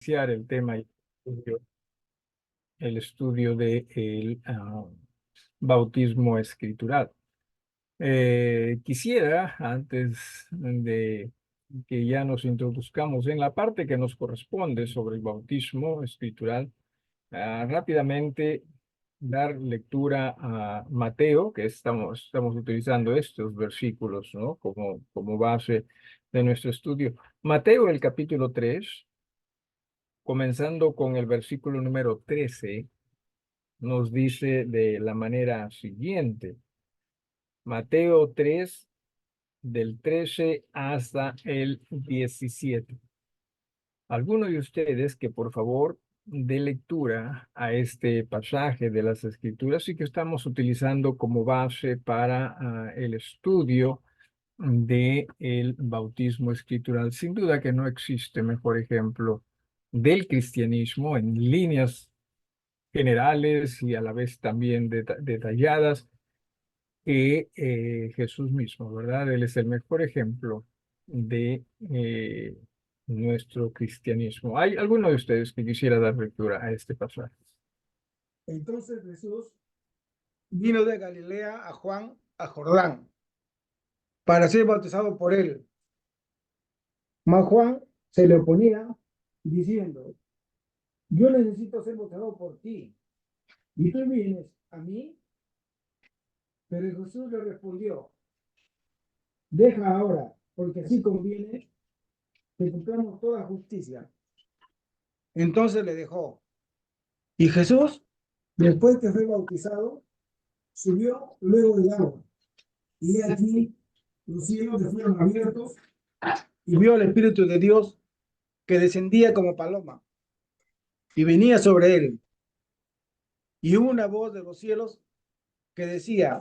iniciar el tema, el estudio del bautismo escritural. Quisiera, antes de que ya nos introduzcamos en la parte que nos corresponde sobre el bautismo escritural, rápidamente dar lectura a Mateo, que estamos utilizando estos versículos, ¿no? Como base de nuestro estudio. Mateo, el capítulo 3, comenzando con el versículo número 13, nos dice de la manera siguiente. Mateo 3, del 13 hasta el 17. Alguno de ustedes que por favor dé lectura a este pasaje de las Escrituras y que estamos utilizando como base para el estudio de el bautismo escritural. Sin duda que no existe mejor ejemplo del cristianismo en líneas generales y a la vez también detalladas que Jesús mismo, ¿verdad? Él es el mejor ejemplo de nuestro cristianismo. ¿Hay alguno de ustedes que quisiera dar lectura a este pasaje? Entonces Jesús vino de Galilea a Juan a Jordán para ser bautizado por él. Mas Juan se le oponía diciendo: yo necesito ser bautizado por ti, y tú vienes a mí. Pero Jesús le respondió: deja ahora, porque así conviene que cumplamos toda justicia. Entonces le dejó. Y Jesús, después que fue bautizado, subió luego del agua. Y aquí los cielos le fueron abiertos y vio al Espíritu de Dios que descendía como paloma y venía sobre él. Y hubo una voz de los cielos que decía: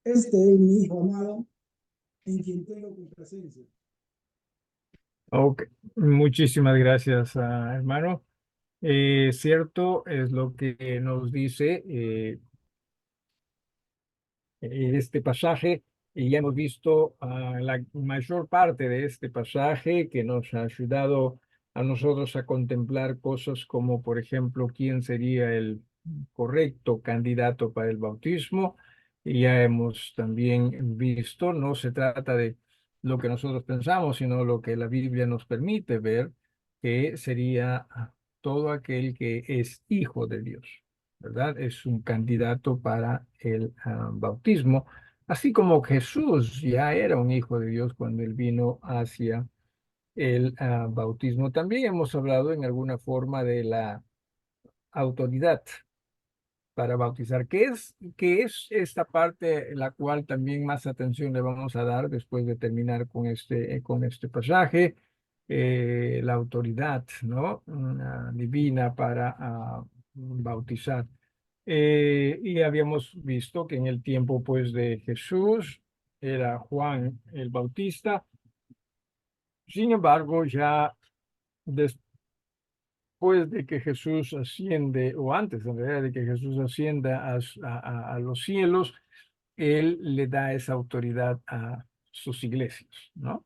este es mi Hijo amado, en quien tengo complacencia. Ok, muchísimas gracias, hermano. Cierto es lo que nos dice este pasaje, y ya hemos visto la mayor parte de este pasaje que nos ha ayudado a nosotros a contemplar cosas como, por ejemplo, quién sería el correcto candidato para el bautismo. Y ya hemos también visto, no se trata de lo que nosotros pensamos, sino lo que la Biblia nos permite ver, que sería todo aquel que es hijo de Dios, ¿verdad? Es un candidato para el bautismo, así como Jesús ya era un hijo de Dios cuando él vino hacia el bautismo. También hemos hablado en alguna forma de la autoridad para bautizar. Qué es esta parte la cual también más atención le vamos a dar después de terminar con este pasaje? La autoridad, ¿no? Divina para bautizar. Y habíamos visto que en el tiempo, pues, de Jesús era Juan el Bautista. Sin embargo, ya después de que Jesús asciende, o antes en realidad de que Jesús ascienda a los cielos, Él le da esa autoridad a sus iglesias, ¿no?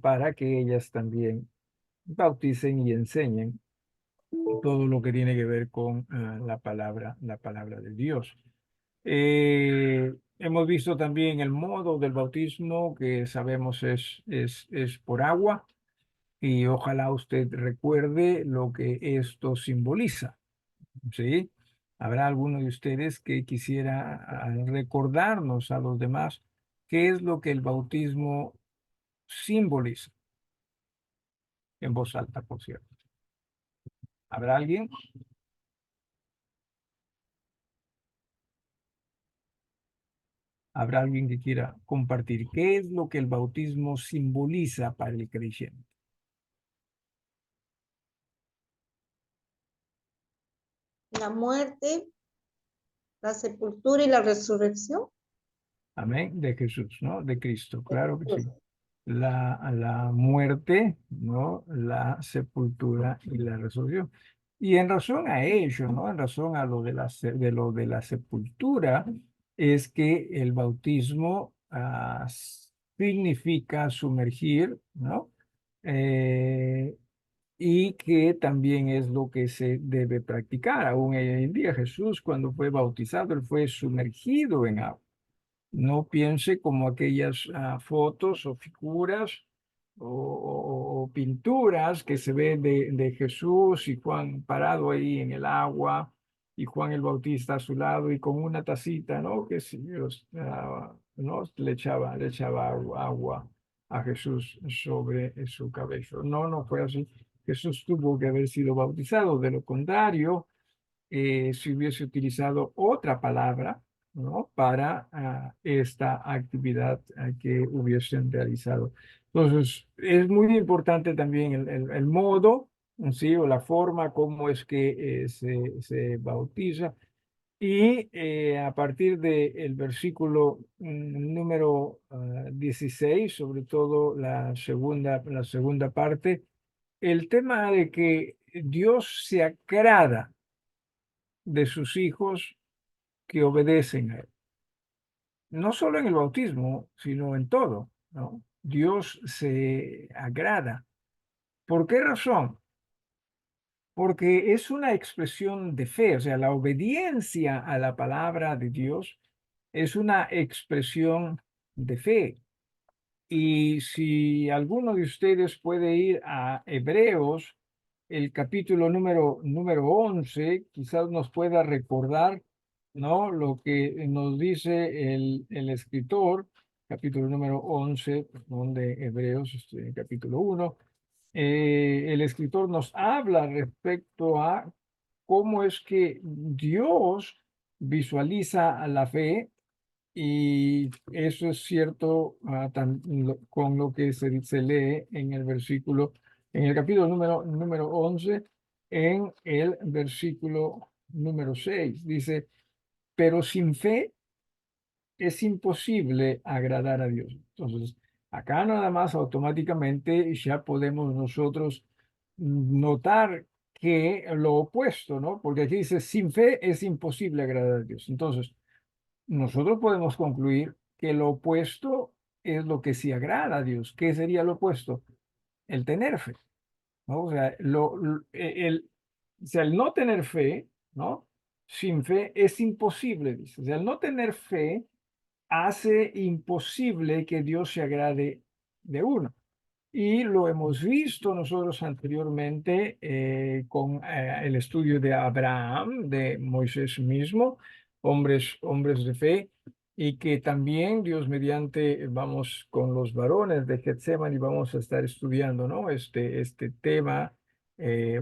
Para que ellas también bauticen y enseñen todo lo que tiene que ver con la palabra de Dios. Hemos visto también el modo del bautismo, que sabemos es por agua, y ojalá usted recuerde lo que esto simboliza, ¿sí? Habrá alguno de ustedes que quisiera recordarnos a los demás qué es lo que el bautismo simboliza, en voz alta, por cierto. ¿Habrá alguien? ¿Habrá alguien que quiera compartir qué es lo que el bautismo simboliza para el creyente? La muerte, la sepultura y la resurrección. Amén, de Jesús, ¿no? De Cristo, claro que sí. La muerte, ¿no? La sepultura y la resurrección. Y en razón a ello, ¿no? En razón a lo de la sepultura, es que el bautismo significa sumergir, ¿no? y que también es lo que se debe practicar. Aún hoy en día Jesús, cuando fue bautizado, él fue sumergido en agua. No piense como aquellas fotos o figuras o pinturas que se ven de Jesús y Juan parado ahí en el agua y Juan el Bautista a su lado y con una tacita, ¿no? Que si Dios, ¿no? Le echaba agua a Jesús sobre su cabeza. No, no fue así. Jesús tuvo que haber sido bautizado. De lo contrario, si hubiese utilizado otra palabra, ¿no? Para esta actividad que hubiesen realizado. Entonces, es muy importante también el modo, ¿sí? O la forma como es que se bautiza. Y a partir del versículo número 16, sobre todo la segunda parte, el tema de que Dios se agrada de sus hijos que obedecen a él. No solo en el bautismo, sino en todo, ¿no? Dios se agrada. ¿Por qué razón? Porque es una expresión de fe, o sea, la obediencia a la palabra de Dios es una expresión de fe. Y si alguno de ustedes puede ir a Hebreos, el capítulo número 11, quizás nos pueda recordar, ¿no? Lo que nos dice el escritor, capítulo número 11, donde Hebreos, en capítulo 1, el escritor nos habla respecto a cómo es que Dios visualiza la fe y eso es cierto con lo que se lee en el versículo, en el capítulo número 11, en el versículo número 6. Dice, pero sin fe es imposible agradar a Dios. Entonces, acá nada más automáticamente ya podemos nosotros notar que lo opuesto, ¿no? Porque aquí dice, sin fe es imposible agradar a Dios. Entonces, nosotros podemos concluir que lo opuesto es lo que sí agrada a Dios. ¿Qué sería lo opuesto? El tener fe, ¿no? O sea, el no tener fe, ¿no? Sin fe es imposible, dice. O sea, el no tener fe hace imposible que Dios se agrade de uno. Y lo hemos visto nosotros anteriormente con el estudio de Abraham, de Moisés mismo, hombres de fe, y que también Dios mediante vamos con los varones de Getsemaní vamos a estar estudiando, ¿no? Este tema,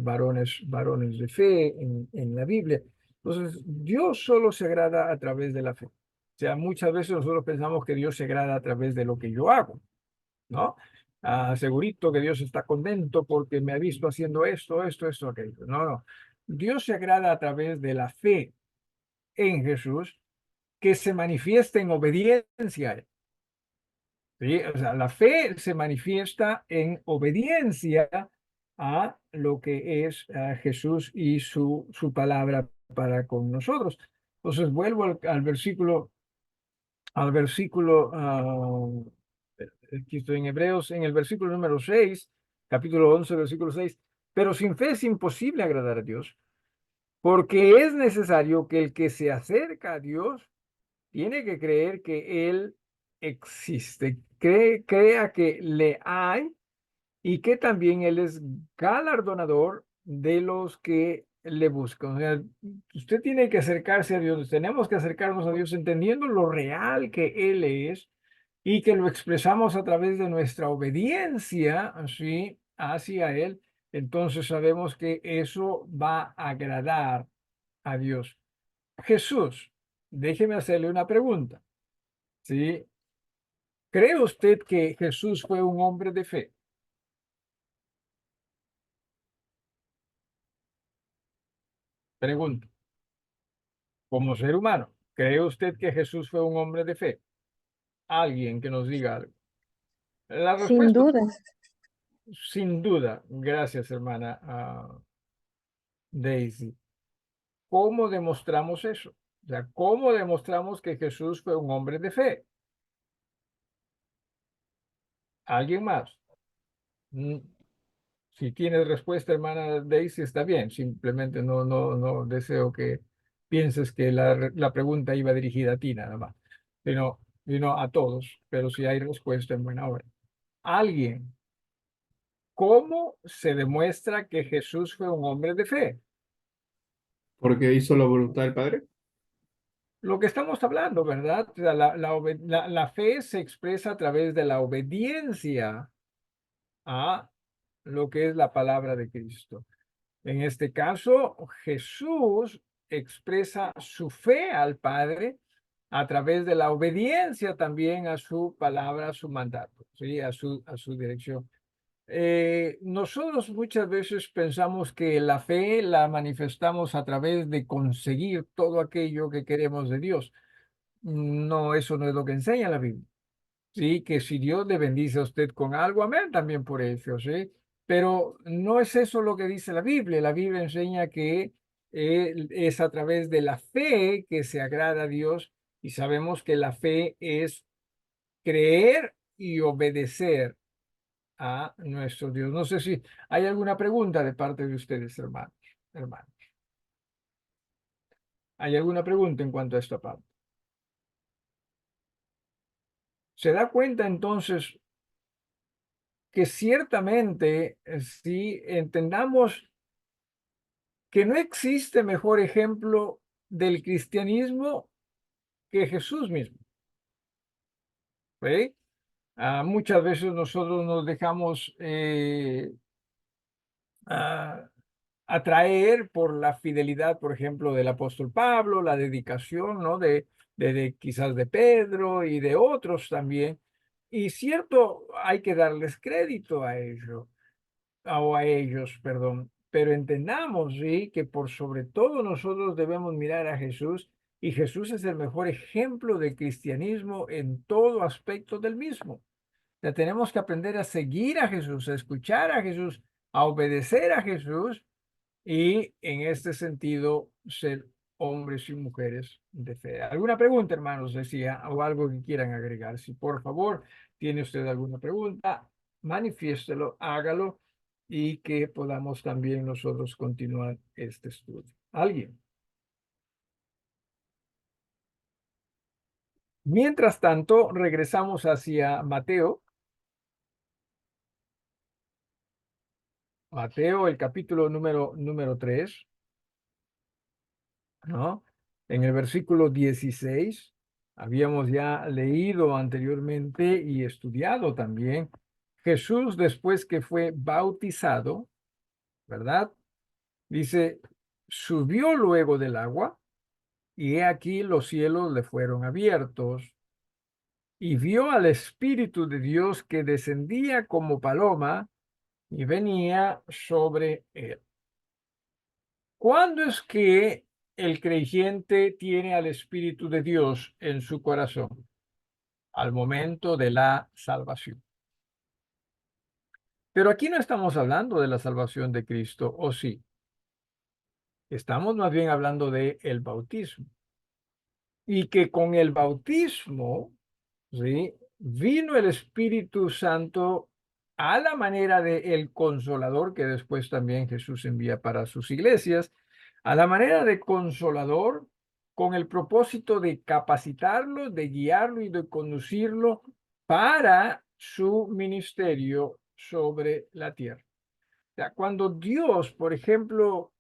varones de fe en la Biblia. Entonces, Dios solo se agrada a través de la fe. O sea, muchas veces nosotros pensamos que Dios se agrada a través de lo que yo hago, ¿no? Segurito que Dios está contento porque me ha visto haciendo esto, aquello. No, no. Dios se agrada a través de la fe en Jesús que se manifiesta en obediencia a él. ¿Sí? O sea, la fe se manifiesta en obediencia a lo que es Jesús y su palabra para con nosotros. Entonces vuelvo al versículo, aquí estoy en Hebreos, en el versículo número 6, capítulo 11, versículo 6. Pero sin fe es imposible agradar a Dios, porque es necesario que el que se acerca a Dios tiene que creer que Él existe, crea que le hay y que también Él es galardonador de los que le buscan. O sea, usted tiene que acercarse a Dios, tenemos que acercarnos a Dios entendiendo lo real que Él es y que lo expresamos a través de nuestra obediencia, así, hacia Él. Entonces sabemos que eso va a agradar a Dios. Jesús, déjeme hacerle una pregunta, ¿sí? ¿Cree usted que Jesús fue un hombre de fe? Pregunta. Como ser humano, ¿cree usted que Jesús fue un hombre de fe? Alguien que nos diga algo. La Sin respuesta, duda. sin duda. Gracias, hermana Daisy. ¿Cómo demostramos eso? O sea, ¿cómo demostramos que Jesús fue un hombre de fe? ¿Alguien más? Mm, Si tienes respuesta, hermana Daisy, está bien. Simplemente no deseo que pienses que la pregunta iba dirigida a ti nada más, sino a todos. Pero si hay respuesta, en buena hora. Alguien, ¿cómo se demuestra que Jesús fue un hombre de fe? Porque hizo la voluntad del Padre. Lo que estamos hablando, ¿verdad? O sea, la fe se expresa a través de la obediencia a lo que es la palabra de Cristo. En este caso, Jesús expresa su fe al Padre a través de la obediencia también a su palabra, a su mandato, ¿sí? A su dirección. Nosotros muchas veces pensamos que la fe la manifestamos a través de conseguir todo aquello que queremos de Dios. No, eso no es lo que enseña la Biblia. Sí, que si Dios le bendice a usted con algo, amén, también por eso, ¿sí? Pero no es eso lo que dice la Biblia. La Biblia enseña que es a través de la fe que se agrada a Dios y sabemos que la fe es creer y obedecer a nuestro Dios. No sé si hay alguna pregunta de parte de ustedes, hermanos. ¿Hay alguna pregunta en cuanto a esta parte? ¿Se da cuenta entonces que ciertamente si entendamos que no existe mejor ejemplo del cristianismo que Jesús mismo? ¿Sí? Muchas veces nosotros nos dejamos ah, atraer por la fidelidad, por ejemplo, del apóstol Pablo, la dedicación, ¿no? De quizás de Pedro y de otros también. Y cierto, hay que darles crédito a ello, o a ellos, perdón. Pero entendamos, sí, que por sobre todo nosotros debemos mirar a Jesús y Jesús es el mejor ejemplo de cristianismo en todo aspecto del mismo. Ya tenemos que aprender a seguir a Jesús, a escuchar a Jesús, a obedecer a Jesús y en este sentido ser hombres y mujeres de fe. ¿Alguna pregunta, hermanos? Decía, o algo que quieran agregar. Si por favor tiene usted alguna pregunta, manifiéstelo, hágalo y que podamos también nosotros continuar este estudio. ¿Alguien? Mientras tanto, regresamos hacia Mateo. Mateo, el capítulo número 3, ¿no? En el versículo 16, habíamos ya leído anteriormente y estudiado también, Jesús después que fue bautizado, ¿verdad? Dice, subió luego del agua y he aquí los cielos le fueron abiertos y vio al Espíritu de Dios que descendía como paloma y venía sobre él. ¿Cuándo es que el creyente tiene al Espíritu de Dios en su corazón? Al momento de la salvación. Pero aquí no estamos hablando de la salvación de Cristo, ¿o sí? Estamos más bien hablando de el bautismo. Y que con el bautismo, ¿sí? Vino el Espíritu Santo a la manera de el Consolador, que después también Jesús envía para sus iglesias, a la manera de Consolador, con el propósito de capacitarlo, de guiarlo y de conducirlo para su ministerio sobre la tierra. O sea, cuando Dios, por ejemplo,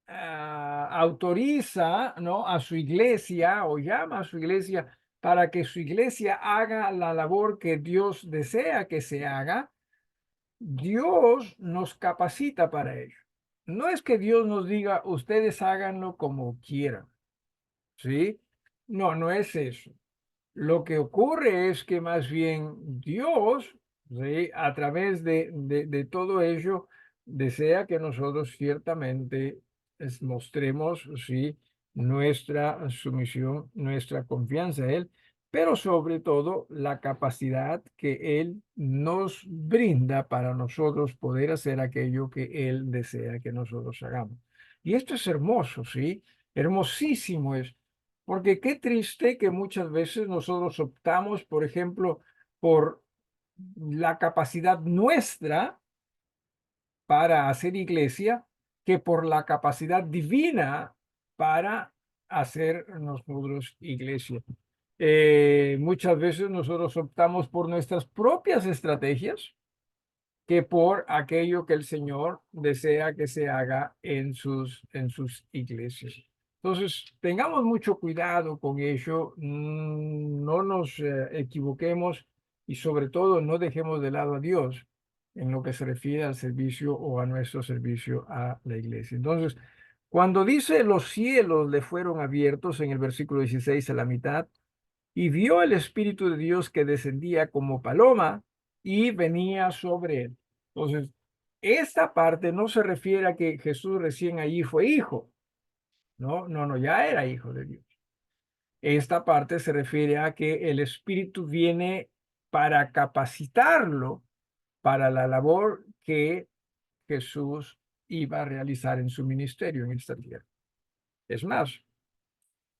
autoriza, ¿no?, a su iglesia o llama a su iglesia para que su iglesia haga la labor que Dios desea que se haga, Dios nos capacita para ello. No es que Dios nos diga, ustedes háganlo como quieran, ¿sí? No, no es eso. Lo que ocurre es que más bien Dios, ¿sí?, a través de todo ello, desea que nosotros ciertamente mostremos, ¿sí?, nuestra sumisión, nuestra confianza en Él, pero sobre todo la capacidad que Él nos brinda para nosotros poder hacer aquello que Él desea que nosotros hagamos. Y esto es hermoso, ¿sí? Hermosísimo es. Porque qué triste que muchas veces nosotros optamos, por ejemplo, por la capacidad nuestra para hacer iglesia que por la capacidad divina para hacer nosotros iglesia. Muchas veces nosotros optamos por nuestras propias estrategias que por aquello que el Señor desea que se haga en sus iglesias. Entonces, tengamos mucho cuidado con ello, no nos equivoquemos y sobre todo no dejemos de lado a Dios en lo que se refiere al servicio o a nuestro servicio a la iglesia. Entonces, cuando dice los cielos le fueron abiertos en el versículo 16 a la mitad, y vio el Espíritu de Dios que descendía como paloma y venía sobre él. Entonces, esta parte no se refiere a que Jesús recién allí fue hijo. No, ya era hijo de Dios. Esta parte se refiere a que el Espíritu viene para capacitarlo para la labor que Jesús iba a realizar en su ministerio en esta tierra. Es más,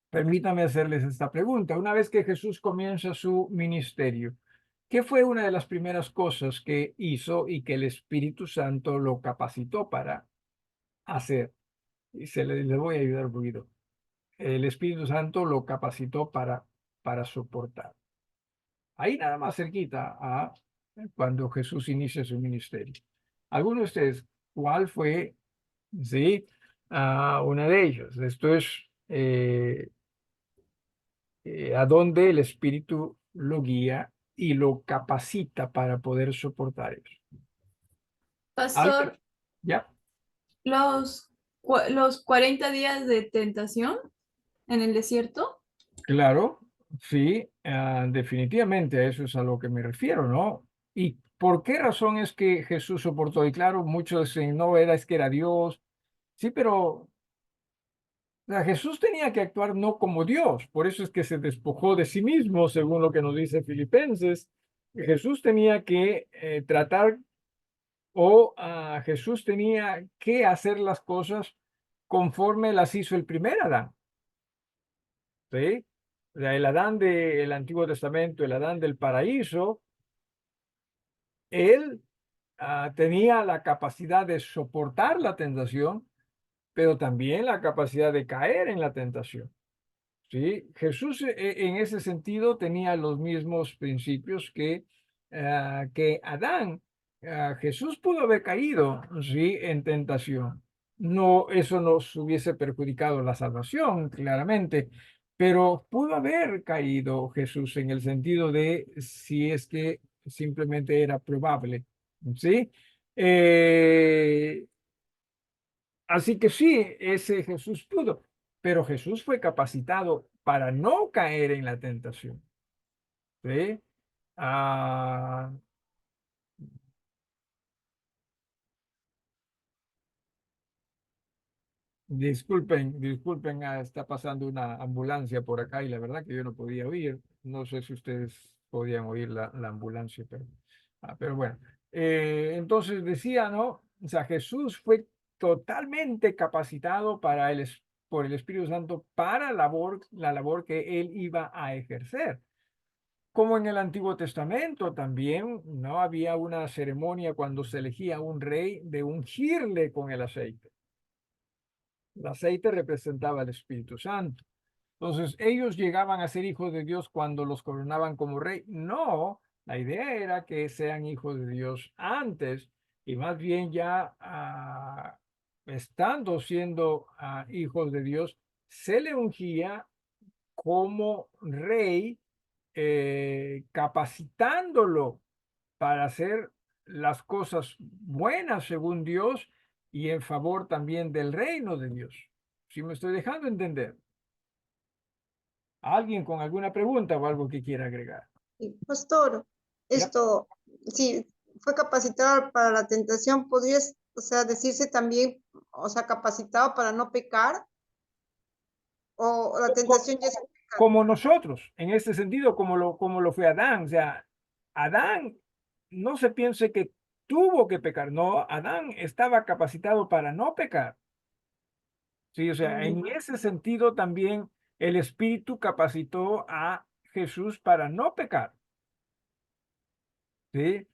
permítame hacerles esta pregunta. Una vez que Jesús comienza su ministerio, ¿qué fue una de las primeras cosas que hizo y que el Espíritu Santo lo capacitó para hacer? Y les voy a ayudar un poquito. El Espíritu Santo lo capacitó para soportar. Ahí nada más cerquita a cuando Jesús inicia su ministerio. ¿Alguno de ustedes, cuál fue, sí, una de ellas? Esto es a donde el Espíritu lo guía y lo capacita para poder soportar eso. Pastor, ¿Ya? los 40 días de tentación en el desierto. Claro, sí, definitivamente a eso es a lo que me refiero, ¿no? ¿Y por qué razón es que Jesús soportó? Y claro, muchos dicen, no, es que era Dios. Sí, pero Jesús tenía que actuar no como Dios, por eso es que se despojó de sí mismo, según lo que nos dice Filipenses. Jesús tenía que tratar o Jesús tenía que hacer las cosas conforme las hizo el primer Adán. ¿Sí? O sea, el Adán del Antiguo Testamento, el Adán del paraíso, él tenía la capacidad de soportar la tentación, pero también la capacidad de caer en la tentación. ¿Sí? Jesús en ese sentido tenía los mismos principios que Adán. Jesús pudo haber caído, ¿sí? En tentación. No, eso nos hubiese perjudicado la salvación, claramente, pero pudo haber caído Jesús en el sentido de si es que simplemente era probable, ¿sí? Así que sí, ese Jesús pudo, pero Jesús fue capacitado para no caer en la tentación. ¿Sí? Ah, disculpen, está pasando una ambulancia por acá y la verdad que yo no podía oír. No sé si ustedes podían oír la ambulancia, pero bueno. Entonces decía, ¿no? O sea, Jesús fue totalmente capacitado por el Espíritu Santo para la labor que él iba a ejercer. Como en el Antiguo Testamento también, ¿no? Había una ceremonia cuando se elegía un rey de ungirle con el aceite. El aceite representaba al Espíritu Santo. Entonces, ellos llegaban a ser hijos de Dios cuando los coronaban como rey. No, la idea era que sean hijos de Dios antes y más bien ya estando siendo hijos de Dios, se le ungía como rey, capacitándolo para hacer las cosas buenas según Dios y en favor también del reino de Dios. ¿Sí me estoy dejando entender? ¿Alguien con alguna pregunta o algo que quiera agregar? Pastor, Ya. si fue capacitado para la tentación, podría, o sea, decirse también, o sea, capacitado para no pecar, o la tentación ya es Como nosotros, en este sentido, como lo fue Adán. O sea, Adán, no se piense que tuvo que pecar, no, Adán estaba capacitado para no pecar. Sí, o sea, en ese sentido también el Espíritu capacitó a Jesús para no pecar. ¿Sí?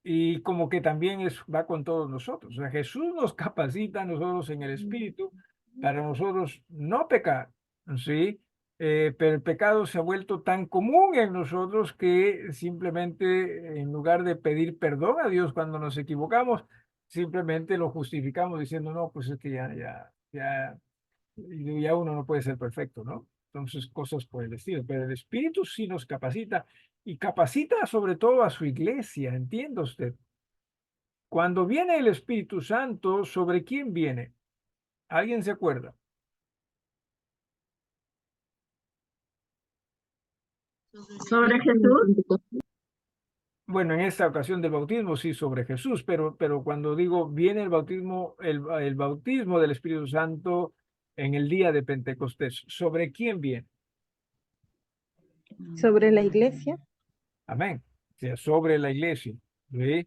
y como que también va con todos nosotros. O sea, Jesús nos capacita a nosotros en el Espíritu para nosotros no pecar, ¿sí? Pero el pecado se ha vuelto tan común en nosotros que simplemente en lugar de pedir perdón a Dios cuando nos equivocamos, simplemente lo justificamos diciendo, no, pues es que ya uno no puede ser perfecto, ¿no? Entonces, cosas por el estilo. Pero el Espíritu sí nos capacita y capacita sobre todo a su iglesia, entienda usted. Cuando viene el Espíritu Santo, ¿sobre quién viene? ¿Alguien se acuerda? Sobre Jesús. Bueno, en esta ocasión del bautismo sí sobre Jesús, pero cuando digo viene el bautismo, el bautismo del Espíritu Santo en el día de Pentecostés, ¿sobre quién viene? Sobre la iglesia. Amén. O sea, sobre la iglesia. ¿Sí?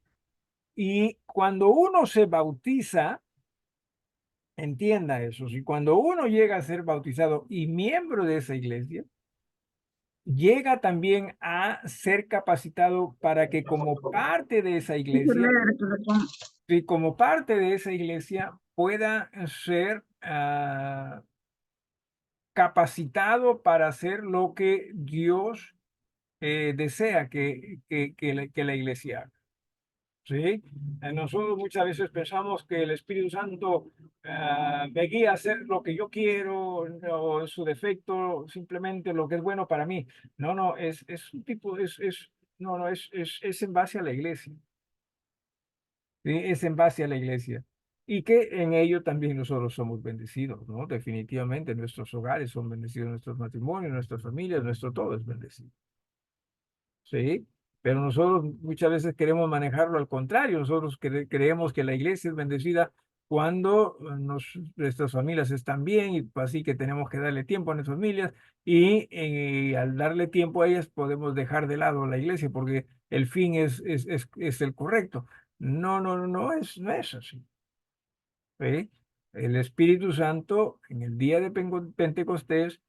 Y cuando uno se bautiza, entienda eso, si cuando uno llega a ser bautizado y miembro de esa iglesia, llega también a ser capacitado para que como parte de esa iglesia, y como parte de esa iglesia pueda ser capacitado para hacer lo que Dios desea que la iglesia haga. ¿Sí? Nosotros muchas veces pensamos que el Espíritu Santo me guía a hacer lo que yo quiero, o en su defecto, simplemente lo que es bueno para mí. No, es un tipo, no, es en base a la iglesia. ¿Sí? Es en base a la iglesia. Y que en ello también nosotros somos bendecidos, ¿no? Definitivamente nuestros hogares son bendecidos, nuestros matrimonios, nuestras familias, nuestro todo es bendecido. ¿Sí? Pero nosotros muchas veces queremos manejarlo al contrario. Nosotros creemos que la iglesia es bendecida cuando nuestras familias están bien y así que tenemos que darle tiempo a nuestras familias y al darle tiempo a ellas podemos dejar de lado la iglesia porque el fin es el correcto. No es así. ¿Sí? El Espíritu Santo en el día de Pentecostés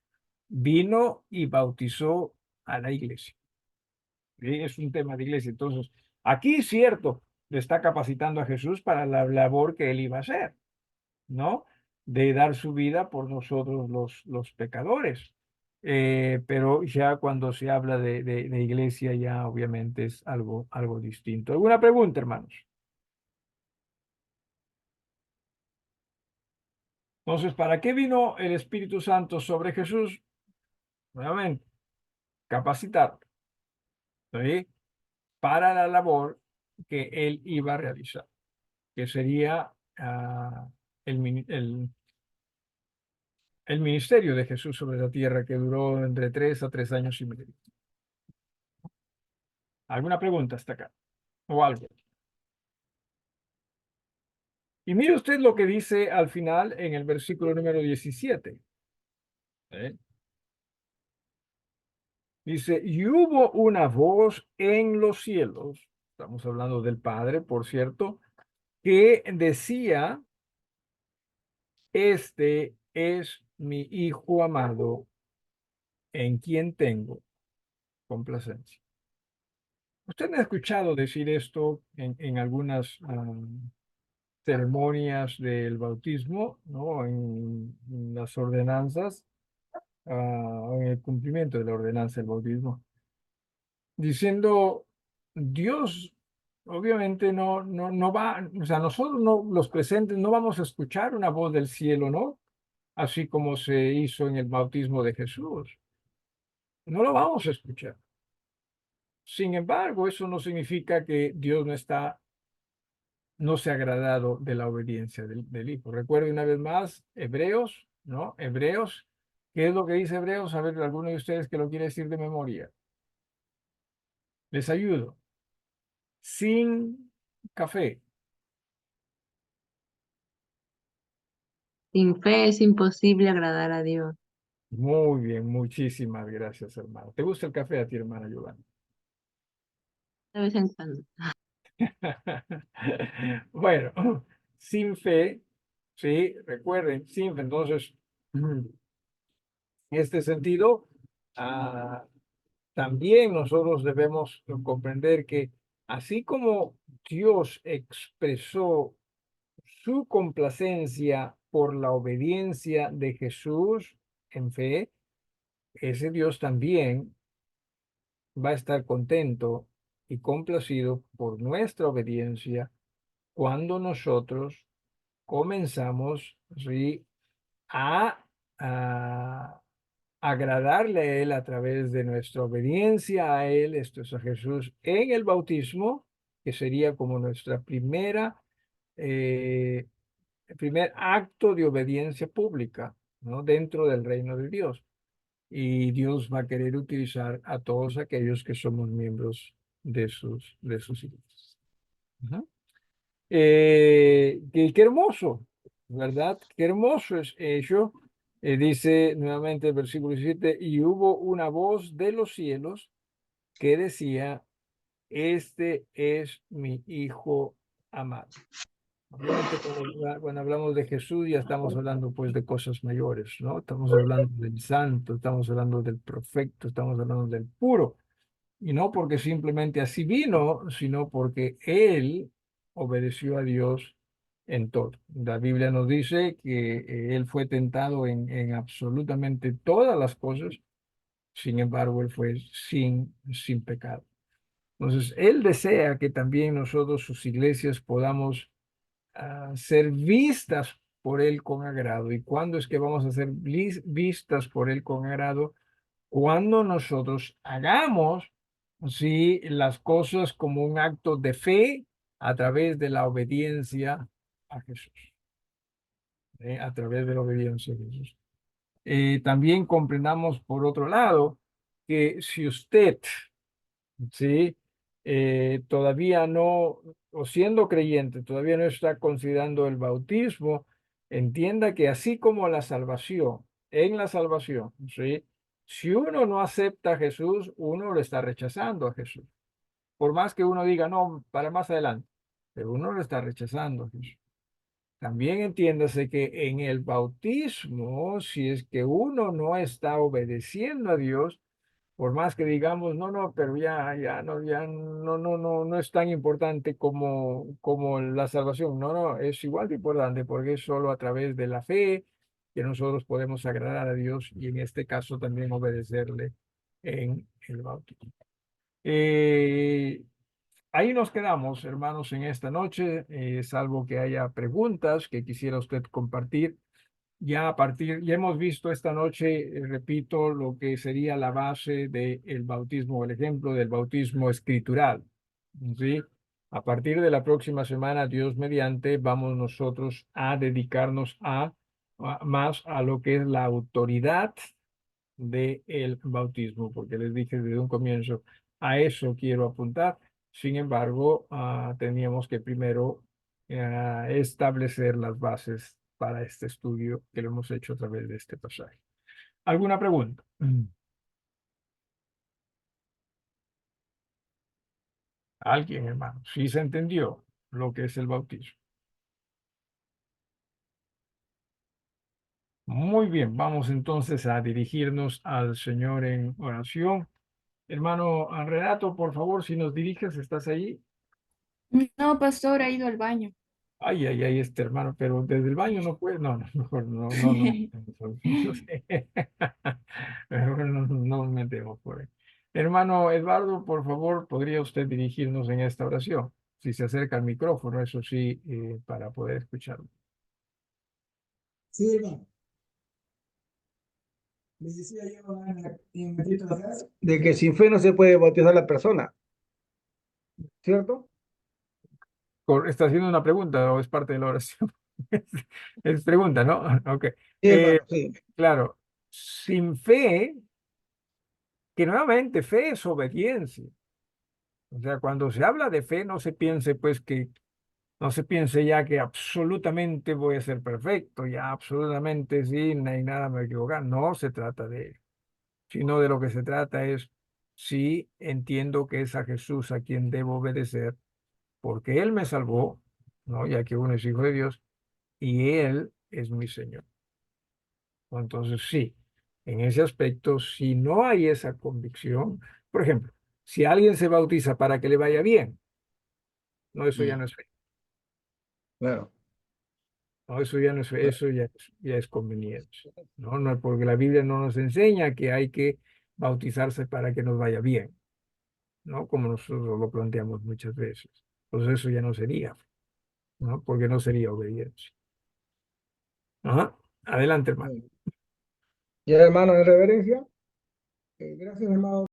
vino y bautizó a la iglesia. Es un tema de iglesia. Entonces, aquí es cierto, le está capacitando a Jesús para la labor que él iba a hacer, ¿no? De dar su vida por nosotros los pecadores. Pero ya cuando se habla de iglesia, ya obviamente es algo distinto. ¿Alguna pregunta, hermanos? Entonces, ¿para qué vino el Espíritu Santo sobre Jesús? Nuevamente, capacitar, ¿sí? Para la labor que él iba a realizar, que sería el ministerio de Jesús sobre la tierra, que duró entre 3 a 3 años y medio. ¿Alguna pregunta hasta acá? ¿O algo? Y mire usted lo que dice al final en el versículo número 17. Dice, y hubo una voz en los cielos, estamos hablando del Padre, por cierto, que decía, este es mi Hijo amado, en quien tengo complacencia. Usted me ha escuchado decir esto en algunas ceremonias del bautismo, ¿no? En las ordenanzas, en el cumplimiento de la ordenanza del bautismo, diciendo, Dios obviamente no va, o sea, nosotros no, los presentes, no vamos a escuchar una voz del cielo, ¿no? Así como se hizo en el bautismo de Jesús. No lo vamos a escuchar. Sin embargo, eso no significa que Dios no se ha agradado de la obediencia del Hijo. Recuerde una vez más, Hebreos, ¿no? Hebreos, ¿qué es lo que dice Hebreos? A ver, alguno de ustedes que lo quiere decir de memoria. Les ayudo. Sin café. Sin fe es imposible agradar a Dios. Muy bien, muchísimas gracias, hermano. ¿Te gusta el café a ti, hermana Giovanna? De vez en cuando. Bueno, sin fe, sí, recuerden, sin fe. Entonces, en este sentido, también nosotros debemos comprender que así como Dios expresó su complacencia por la obediencia de Jesús en fe, ese Dios también va a estar contento y complacido por nuestra obediencia cuando nosotros comenzamos, ¿sí?, a agradarle a Él a través de nuestra obediencia a Él, esto es a Jesús, en el bautismo, que sería como nuestra el primer acto de obediencia pública, ¿no?, dentro del reino de Dios. Y Dios va a querer utilizar a todos aquellos que somos miembros de sus iglesias. Ujú. Qué hermoso, ¿verdad? Qué hermoso es ello. Dice nuevamente el versículo 17, y hubo una voz de los cielos que decía, este es mi Hijo amado. Obviamente cuando hablamos de Jesús ya estamos hablando pues de cosas mayores, ¿no? Estamos hablando del santo, estamos hablando del perfecto, estamos hablando del puro. Y no porque simplemente así vino, sino porque Él obedeció a Dios en todo. La Biblia nos dice que Él fue tentado en absolutamente todas las cosas, sin embargo, Él fue sin pecado. Entonces, Él desea que también nosotros, sus iglesias, podamos ser vistas por Él con agrado. ¿Y cuándo es que vamos a ser vistas por Él con agrado? Cuando nosotros hagamos, sí, las cosas como un acto de fe a través de la obediencia a Jesús. A través de la obediencia a Jesús. También comprendamos, por otro lado, que si usted, sí, todavía no, o siendo creyente, todavía no está considerando el bautismo, entienda que así como la salvación, en la salvación, sí, si uno no acepta a Jesús, uno lo está rechazando a Jesús. Por más que uno diga, no, para más adelante, pero uno lo está rechazando a Jesús. También entiéndase que en el bautismo, si es que uno no está obedeciendo a Dios, por más que digamos, no, no, pero ya no es tan importante como la salvación. No, no, es igual de importante porque es solo a través de la fe que nosotros podemos agradar a Dios y en este caso también obedecerle en el bautismo. Eh, Ahí nos quedamos, hermanos, en esta noche, salvo que haya preguntas que quisiera usted compartir. Ya hemos visto esta noche, repito, lo que sería la base del bautismo, el ejemplo del bautismo escritural. ¿Sí? A partir de la próxima semana, Dios mediante, vamos nosotros a dedicarnos más a lo que es la autoridad del bautismo, porque les dije desde un comienzo, a eso quiero apuntar. Sin embargo, teníamos que primero establecer las bases para este estudio que lo hemos hecho a través de este pasaje. ¿Alguna pregunta? ¿Alguien, hermano? ¿Sí se entendió lo que es el bautismo? Muy bien, vamos entonces a dirigirnos al Señor en oración. Hermano Renato, por favor, si nos diriges, ¿estás ahí? No, pastor, ha ido al baño. Ay, ay, ay, este hermano, pero desde el baño no puede, no, no, mejor no, no, no, no sé. Mejor no nos metemos por ahí. Hermano Eduardo, por favor, ¿podría usted dirigirnos en esta oración? Si se acerca al micrófono, eso sí, para poder escucharlo. Sí, hermano. Le decía yo en ratito atrás de que sin fe no se puede bautizar la persona, ¿cierto? ¿Está haciendo una pregunta o es parte de la oración? Es pregunta, ¿no? Ok. Sí, hermano, sí. Claro, sin fe, que nuevamente fe es obediencia. O sea, cuando se habla de fe, no se piense pues que, no se piense ya que absolutamente voy a ser perfecto, ya absolutamente sí, no hay nada me voy a equivocar. No se trata de ello, sino de lo que se trata es, sí entiendo que es a Jesús a quien debo obedecer, porque Él me salvó, ¿no? Ya que uno es hijo de Dios y Él es mi Señor. Entonces, sí, en ese aspecto, si no hay esa convicción, por ejemplo, si alguien se bautiza para que le vaya bien, No, eso ya no es fe. Claro. No, eso ya no es fe, eso ya es conveniencia. No, no, porque la Biblia no nos enseña que hay que bautizarse para que nos vaya bien, ¿no? Como nosotros lo planteamos muchas veces. Entonces eso ya no sería, ¿no? Porque no sería obediencia. Ajá. Adelante, hermano. Ya, hermano, en reverencia. Gracias, hermano.